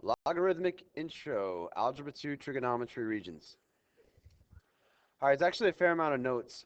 Logarithmic intro, algebra 2 trigonometry regions. All right, it's actually a fair amount of notes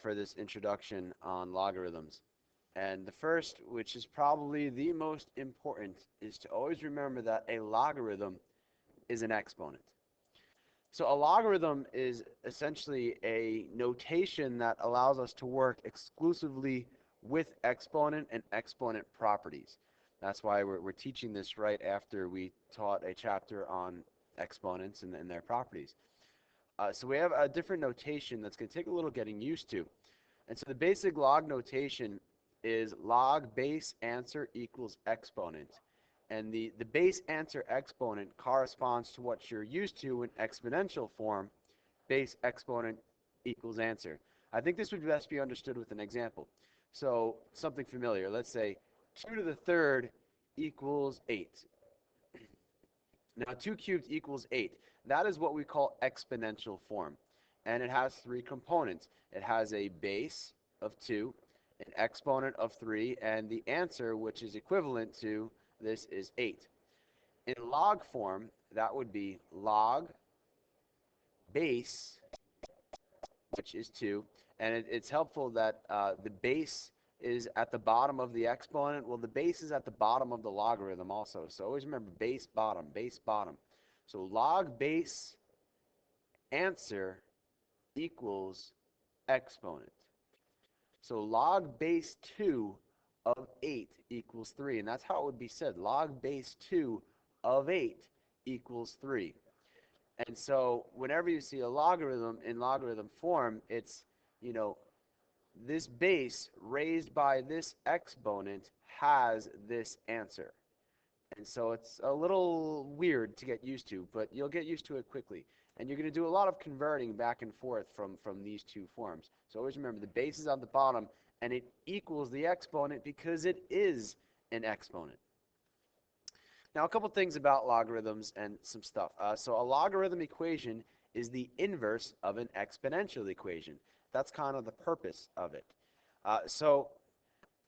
for this introduction on logarithms. And the first, which is probably the most important, is to always remember that a logarithm is an exponent. So a logarithm is essentially a notation that allows us to work exclusively with exponent and exponent properties. That's why we're teaching this right after we taught a chapter on exponents and their properties. So we have a different notation that's going to take a little getting used to. And so the basic log notation is log base answer equals exponent. And the base answer exponent corresponds to what you're used to in exponential form, base exponent equals answer. I think this would best be understood with an example. So something familiar. Let's say 2 to the third equals 8. Now 2 cubed equals 8. That is what we call exponential form. And it has three components. It has a base of 2, an exponent of 3, and the answer, which is equivalent to this, is 8. In log form, that would be log base, which is 2. And it's helpful that the base is at the bottom of the exponent. Well, the base is at the bottom of the logarithm also. So always remember base, bottom, base, bottom. So log base answer equals exponent. So log base 2 of 8 equals 3. And that's how it would be said. Log base 2 of 8 equals 3. And so whenever you see a logarithm in logarithm form, it's, you know, this base raised by this exponent has this answer. And so it's a little weird to get used to, but you'll get used to it quickly. And you're going to do a lot of converting back and forth from these two forms. So always remember the base is on the bottom and it equals the exponent because it is an exponent. Now, a couple things about logarithms and some stuff. So a logarithm equation is the inverse of an exponential equation. That's kind of the purpose of it. So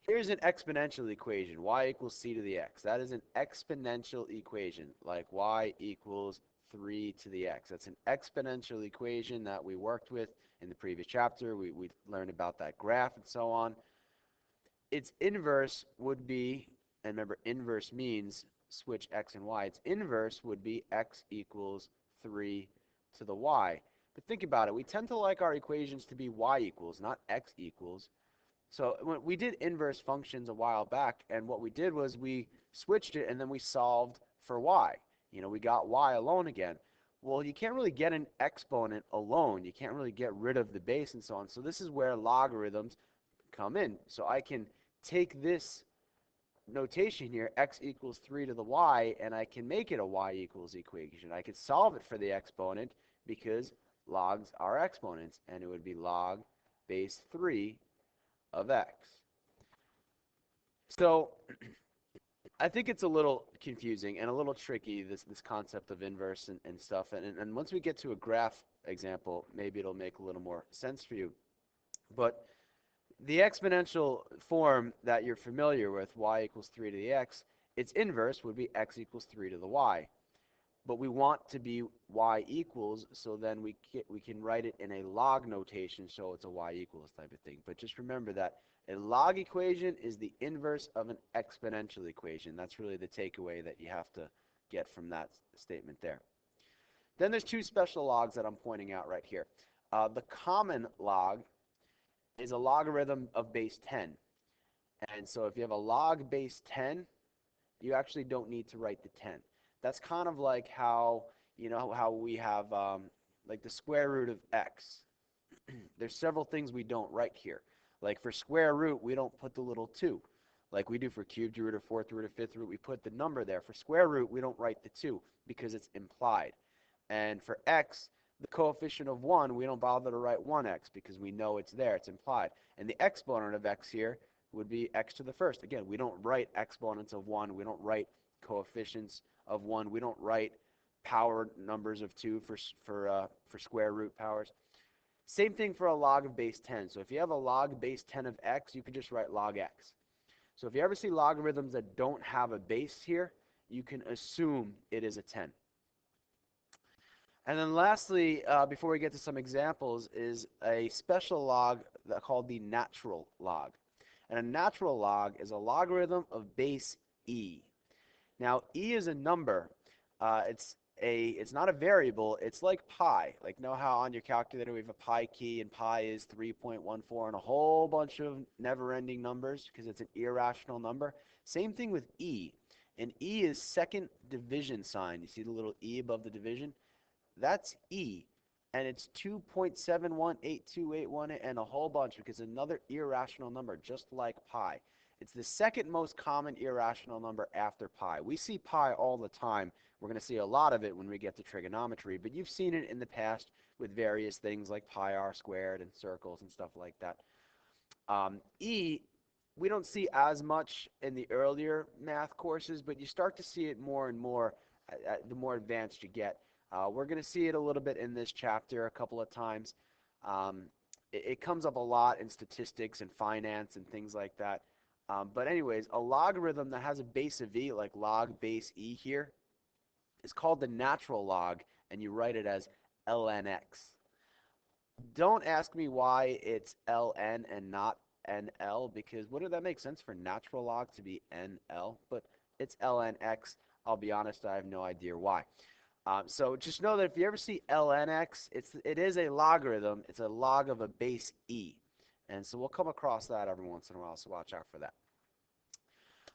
here's an exponential equation, y equals c to the x. That is an exponential equation, like y equals 3 to the x. That's an exponential equation that we worked with in the previous chapter. We learned about that graph and so on. Its inverse would be, and remember, inverse means switch x and y. Its inverse would be x equals 3 to the y. But think about it. We tend to like our equations to be y equals, not x equals. So when we did inverse functions a while back, and what we did was we switched it and then we solved for y. You know, we got y alone again. Well, you can't really get an exponent alone. You can't really get rid of the base and so on. So this is where logarithms come in. So I can take this notation here, x equals 3 to the y, and I can make it a y equals equation. I could solve it for the exponent because logs are exponents, and it would be log base 3 of x. So I think it's a little confusing and a little tricky, this concept of inverse and stuff. And once we get to a graph example, maybe it'll make a little more sense for you. But the exponential form that you're familiar with, y equals 3 to the x, its inverse would be x equals 3 to the y. But we want to be y equals, so then we can write it in a log notation, so it's a y equals type of thing. But just remember that a log equation is the inverse of an exponential equation. That's really the takeaway that you have to get from that statement there. Then there's two special logs that I'm pointing out right here. The common log is a logarithm of base 10. And so if you have a log base 10, you actually don't need to write the 10. That's kind of like how, you know, how we have like the square root of x. There's several things we don't write here. Like for square root, we don't put the little 2. Like we do for cubed root or fourth root or fifth root, we put the number there. For square root, we don't write the 2 because it's implied. And for x, the coefficient of 1, we don't bother to write 1x because we know it's there, it's implied. And the exponent of x here would be x to the first. Again, we don't write exponents of 1, we don't write coefficients of 1, we don't write power numbers of 2 for square root powers. Same thing for a log of base 10. So if you have a log base 10 of x, you could just write log x. So if you ever see logarithms that don't have a base here, you can assume it is a 10. And then lastly, before we get to some examples, is a special log called the natural log. And a natural log is a logarithm of base e. Now, e is a number. It's not a variable. It's like pi. Like, know how on your calculator we have a pi key, and pi is 3.14 and a whole bunch of never-ending numbers because it's an irrational number. Same thing with e. And e is second division sign. You see the little e above the division? That's E, and it's 2.718281 and a whole bunch because it's another irrational number, just like pi. It's the second most common irrational number after pi. We see pi all the time. We're going to see a lot of it when we get to trigonometry, but you've seen it in the past with various things like pi r squared and circles and stuff like that. E, we don't see as much in the earlier math courses, but you start to see it more and more the more advanced you get. We're going to see it a little bit in this chapter a couple of times. It comes up a lot in statistics and finance and things like that. But anyways, a logarithm that has a base of e, like log base e here, is called the natural log, and you write it as ln x. Don't ask me why it's ln and not nl, because wouldn't that make sense for natural log to be nl? But it's ln x. I'll be honest, I have no idea why. So just know that if you ever see ln x, it is a logarithm. It's a log of a base e. And so we'll come across that every once in a while, so watch out for that.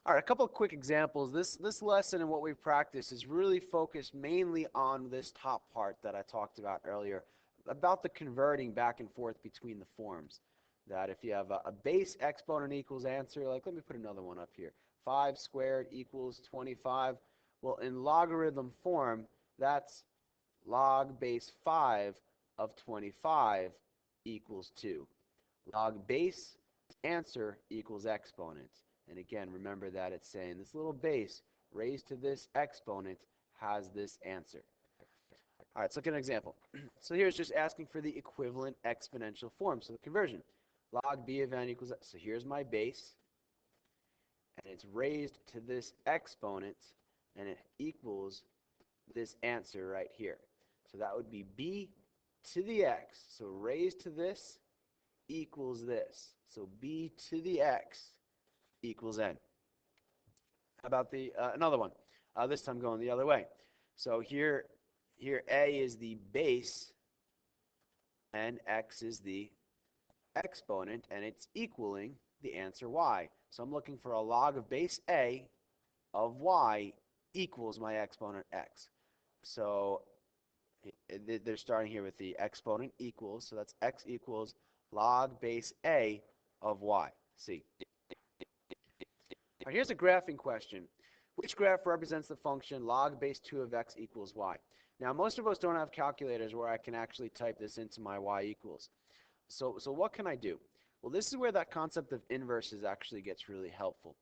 All right, a couple of quick examples. This lesson and what we've practiced is really focused mainly on this top part that I talked about earlier, about the converting back and forth between the forms. That if you have a base exponent equals answer, like let me put another one up here, 5 squared equals 25. Well, in logarithm form, that's log base 5 of 25 equals 2. Log base answer equals exponent. And again, remember that it's saying this little base raised to this exponent has this answer. All right, let's look at an example. So here's just asking for the equivalent exponential form. So the conversion, log b of n equals, so here's my base, and it's raised to this exponent, and it equals this answer right here. So that would be b to the x. So raised to this equals this. So b to the x equals n. How about the another one? This time going the other way. So here a is the base, and x is the exponent, and it's equaling the answer y. So I'm looking for a log of base a of y equals my exponent x. So they're starting here with the exponent equals, so that's x equals log base a of y. See. Now here's a graphing question. Which graph represents the function log base 2 of x equals y? Now most of us don't have calculators where I can actually type this into my y equals. So what can I do? Well, this is where that concept of inverses actually gets really helpful.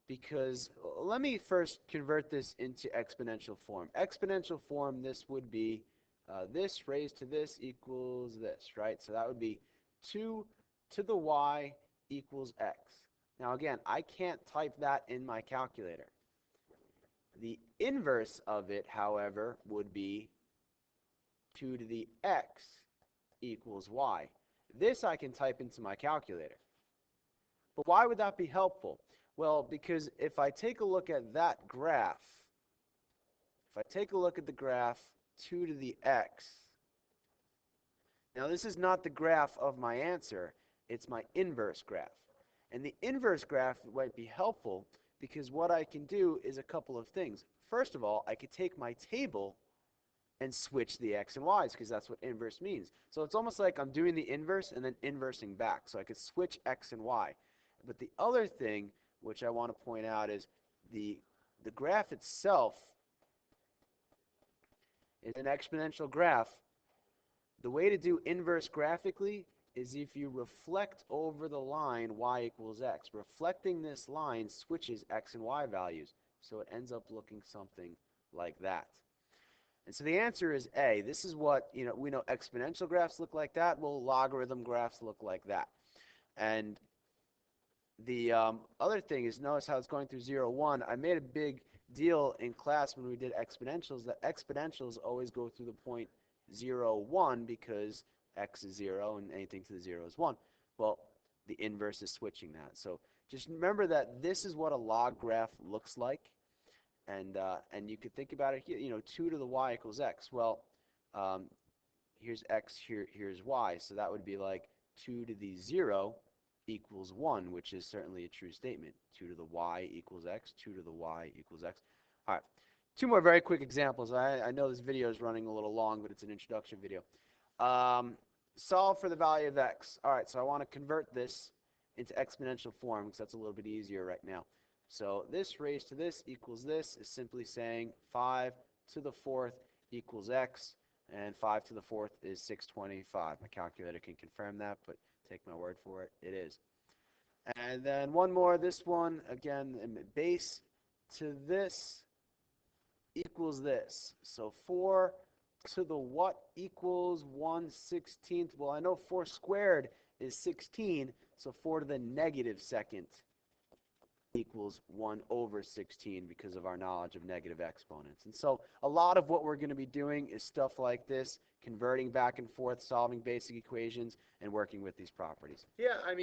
Because let me first convert this into exponential form. Exponential form, this would be this raised to this equals this, right? So that would be 2 to the y equals x. Now again, I can't type that in my calculator. The inverse of it, however, would be 2 to the x equals y. This I can type into my calculator. But why would that be helpful? Well, because if I take a look at that graph, if I take a look at the graph 2 to the x, now this is not the graph of my answer, it's my inverse graph. And the inverse graph might be helpful because what I can do is a couple of things. First of all, I could take my table and switch the x and y's because that's what inverse means. So it's almost like I'm doing the inverse and then inversing back. So I could switch x and y. But the other thing which I want to point out is the graph itself is an exponential graph. The way to do inverse graphically is if you reflect over the line y equals x. Reflecting this line switches x and y values. So it ends up looking something like that. And so the answer is A. This is what, we know exponential graphs look like that. Well, logarithm graphs look like that. And the other thing is, notice how it's going through 0, 1. I made a big deal in class when we did exponentials, that exponentials always go through the point 0, 1 because x is 0 and anything to the 0 is 1. Well, the inverse is switching that. So just remember that this is what a log graph looks like. And you could think about it here, 2 to the y equals x. Well, um, here's x, here's y. So that would be like 2 to the 0 equals 1, which is certainly a true statement. 2 to the y equals x, 2 to the y equals x. All right, two more very quick examples. I know this video is running a little long, but it's an introduction video. Um, Solve for the value of x. All right, so I want to convert this into exponential form because that's a little bit easier right now. So this raised to this equals this is simply saying 5 to the 4th equals x, and 5 to the 4th is 625. My calculator can confirm that, but take my word for it, it is. And then one more, this one, again, base to this equals this. So 4 to the what equals 1/16? Well, I know 4 squared is 16, so 4 to the negative second equals 1/16 because of our knowledge of negative exponents. And so a lot of what we're going to be doing is stuff like this, converting back and forth, solving basic equations, and working with these properties. Yeah, I mean,